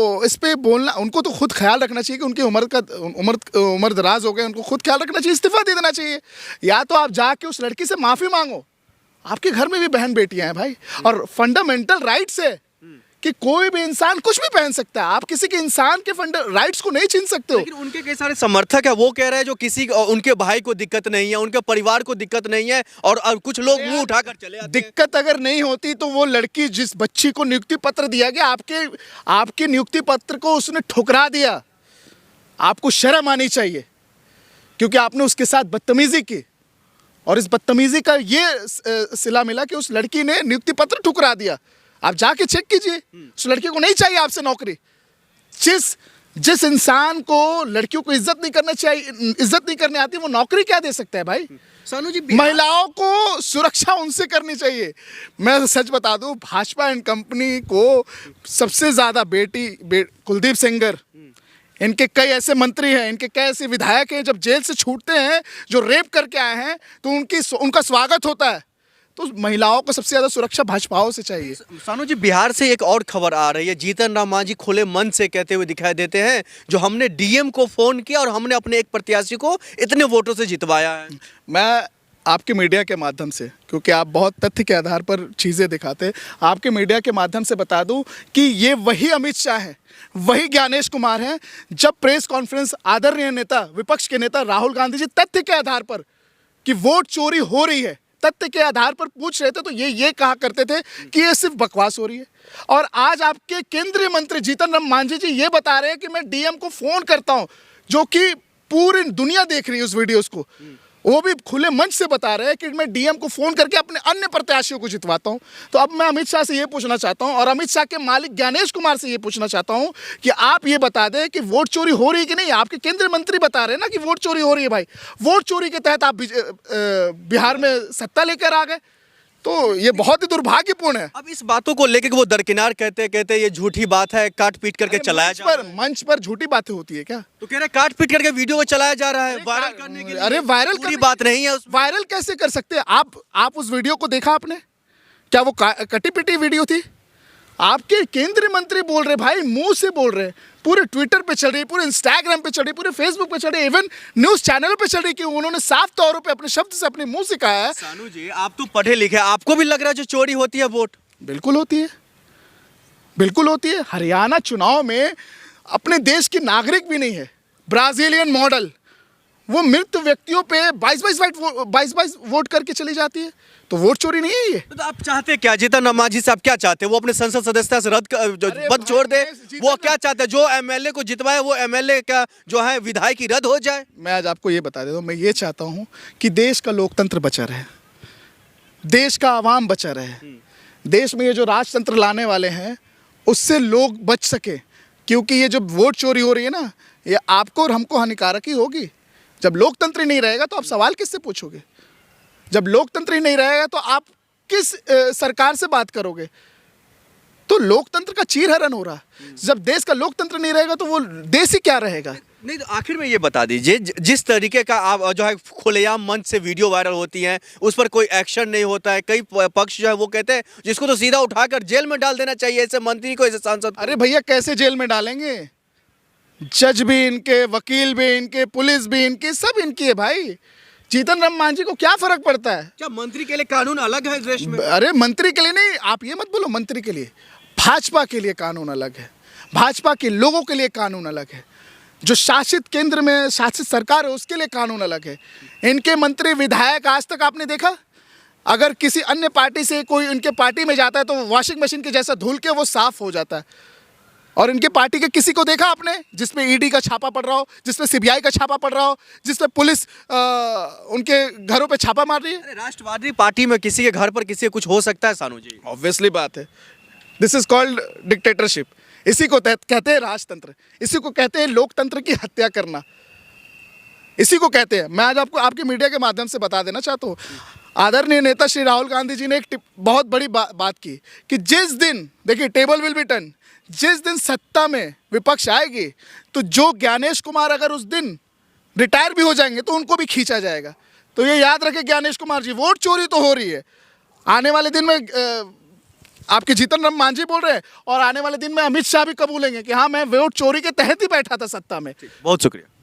तो इस पे बोलना, उनको तो खुद ख्याल रखना चाहिए कि उनकी उम्र दराज हो गए, उनको खुद ख्याल रखना चाहिए, इस्तीफा दे देना चाहिए। या तो आप जाके उस लड़की से माफ़ी मांगो, आपके घर में भी बहन बेटियां हैं भाई, और फंडामेंटल राइट्स है कि कोई भी इंसान कुछ भी पहन सकता है, आप किसी के इंसान के राइट्स को नहीं छीन सकते हो। लेकिन उनके कई सारे समर्थक है, वो कह रहे हैं जो किसी उनके भाई को दिक्कत नहीं है, उनके परिवार को दिक्कत नहीं है, और कुछ लोग मुंह उठाकर चले आते हैं। दिक्कत अगर नहीं होती तो वो लड़की, जिस बच्ची को नियुक्ति पत्र दिया गया, आपके नियुक्ति पत्र को उसने ठुकरा दिया, आपको शर्म आनी चाहिए, क्योंकि आपने उसके साथ बदतमीजी की, और इस बदतमीजी का ये सिला मिला कि उस लड़की ने नियुक्ति पत्र ठुकरा दिया। आप जाके चेक कीजिए, उस लड़की को नहीं चाहिए आपसे नौकरी। जिस इंसान को लड़कियों को इज्जत नहीं करने आती, वो नौकरी क्या दे सकता है भाई। सानू जी, महिलाओं को सुरक्षा उनसे करनी चाहिए। मैं सच बता दूं, भाजपा एंड कंपनी को सबसे ज्यादा कुलदीप सेंगर, इनके कई ऐसे मंत्री हैं, इनके कई ऐसे विधायक हैं, जब जेल से छूटते हैं, जो रेप करके आए हैं, तो उनका स्वागत होता है। तो महिलाओं को सबसे ज्यादा सुरक्षा भाजपाओं से चाहिए। सानू जी, बिहार से एक और खबर आ रही है। जीतन राम मांझी खुले मन से कहते हुए दिखाई देते हैं, जो हमने डीएम को फोन किया और हमने अपने एक प्रत्याशी को इतने वोटों से जितवाया है। मैं आपके मीडिया के माध्यम से, क्योंकि आप बहुत तथ्य के आधार पर चीज़ें दिखाते हैं, आपके मीडिया के माध्यम से बता दूं कि ये वही अमित शाह है, वही ज्ञानेश कुमार हैं। जब प्रेस कॉन्फ्रेंस आदरणीय नेता, विपक्ष के नेता राहुल गांधी जी तथ्य के आधार पर कि वोट चोरी हो रही है, तथ्य के आधार पर पूछ रहे थे, तो ये कहा करते थे कि ये सिर्फ बकवास हो रही है। और आज आपके केंद्रीय मंत्री जीतन राम मांझी जी ये बता रहे हैं कि मैं डीएम को फोन करता हूं, जो कि पूरी दुनिया देख रही है उस वीडियोस को। वो भी खुले मंच से बता रहे हैं कि मैं डीएम को फोन करके अपने अन्य प्रत्याशियों को जितवाता हूं। तो अब मैं अमित शाह से ये पूछना चाहता हूं, और अमित शाह के मालिक ज्ञानेश कुमार से ये पूछना चाहता हूं कि आप ये बता दें कि वोट चोरी हो रही है कि नहीं। आपके केंद्रीय मंत्री बता रहे हैं ना कि वोट चोरी हो रही है। भाई, वोट चोरी के तहत आप बिहार में सत्ता लेकर आ गए, तो ये बहुत ही दुर्भाग्यपूर्ण है। अब इस बातों को लेकर वो दरकिनार कहते ये झूठी बात है, काट पीट करके चलाया जा रहा है। मंच पर झूठी बातें होती है क्या? तो कह रहे काट पीट करके वीडियो को चलाया जा रहा है वायरल करने के लिए। अरे वायरल पूरी बात नहीं है, वायरल कैसे कर सकते हैं आप? उस वीडियो को देखा आपने? क्या वो कटी पिटी वीडियो थी? आपके केंद्रीय मंत्री बोल रहे, भाई मुंह से बोल रहे, पूरे ट्विटर पे चल रही, पूरे इंस्टाग्राम पे चल रही, पूरे फेसबुक पे चल रही, इवन न्यूज चैनल पे चल रही, कि उन्होंने साफ तौर पे अपने शब्द से, अपने मुंह से कहा है। सानू जी, आप तो पढ़े लिखे, आपको भी लग रहा है जो चोरी होती है वोट? बिल्कुल होती है, बिल्कुल होती है। हरियाणा चुनाव में अपने देश की नागरिक भी नहीं है, ब्राजीलियन मॉडल, वो मृत व्यक्तियों पे 22 वोट करके चली जाती है, तो वोट चोरी नहीं है ये। तो आप चाहते क्या जीतन राम मांझी से? आप क्या चाहते हैं? वो अपने संसद सदस्यता से पद छोड़ दे? वो क्या चाहते हैं? जो एमएलए को जितवाए वो एमएलए का जो है विधायकी रद्द हो जाए? मैं आज आपको ये बता देता हूँ, मैं ये चाहता हूँ कि देश का लोकतंत्र बचा रहे, देश का आवाम बचा रहे, देश में ये जो राजतंत्र लाने वाले हैं उससे लोग बच सके। क्योंकि ये जो वोट चोरी हो रही है ना, ये आपको और हमको हानिकारक ही होगी। जब लोकतंत्र ही नहीं रहेगा तो आप सवाल किससे पूछोगे? जब लोकतंत्र ही नहीं रहेगा तो आप किस सरकार से बात करोगे? तो लोकतंत्र का चीरहरण हो रहा है। जब देश का लोकतंत्र नहीं रहेगा तो वो देश ही क्या रहेगा? नहीं, तो आखिर में ये बता दीजिए, जिस तरीके का आप जो है खुलेआम मंच से वीडियो वायरल होती हैं, उस पर कोई एक्शन नहीं होता है। कई पक्ष जो है वो कहते हैं जिसको तो सीधा उठाकर जेल में डाल देना चाहिए, ऐसे मंत्री को, ऐसे सांसद। अरे भैया, कैसे जेल में डालेंगे? जज भी इनके, वकील भी इनके, पुलिस भी इनकी, सब इनकी है भाई। जीतन राम मांझी को क्या फर्क पड़ता है? क्या मंत्री के लिए कानून अलग है इस देश में? अरे मंत्री के लिए नहीं, आप ये मत बोलो मंत्री के लिए, भाजपा के लिए कानून अलग है, भाजपा के लोगों के लिए कानून अलग है, जो शासित केंद्र में शासित सरकार है उसके लिए कानून अलग है। इनके मंत्री विधायक आज तक आपने देखा? अगर किसी अन्य पार्टी से कोई इनके पार्टी में जाता है तो वॉशिंग मशीन के जैसा धुल के वो साफ हो जाता है। और इनके पार्टी के किसी को देखा आपने जिसमें ईडी का छापा पड़ रहा हो, जिसमें सीबीआई का छापा पड़ रहा हो, जिसमें पुलिस उनके घरों पे छापा मार रही है? राष्ट्रवादी पार्टी में किसी के घर पर किसी कुछ हो सकता है सानू जी? ऑब्वियसली बात है। This is called dictatorship. इसी को कहते हैं राजतंत्र, इसी को कहते हैं लोकतंत्र की हत्या करना, इसी को कहते हैं। मैं आज आपको आपके मीडिया के माध्यम से बता देना चाहता हूँ, आदरणीय नेता श्री राहुल गांधी जी ने एक बहुत बड़ी बात की कि जिस दिन, देखिए टेबल विल बी टर्न, जिस दिन सत्ता में विपक्ष आएगी तो जो ज्ञानेश कुमार अगर उस दिन रिटायर भी हो जाएंगे तो उनको भी खींचा जाएगा। तो ये याद रखें ज्ञानेश कुमार जी, वोट चोरी तो हो रही है, आने वाले दिन में आपके जीतन राम मांझी बोल रहे हैं और आने वाले दिन में अमित शाह भी कबूलेंगे कि हाँ मैं वोट चोरी के तहत ही बैठा था सत्ता में। बहुत शुक्रिया।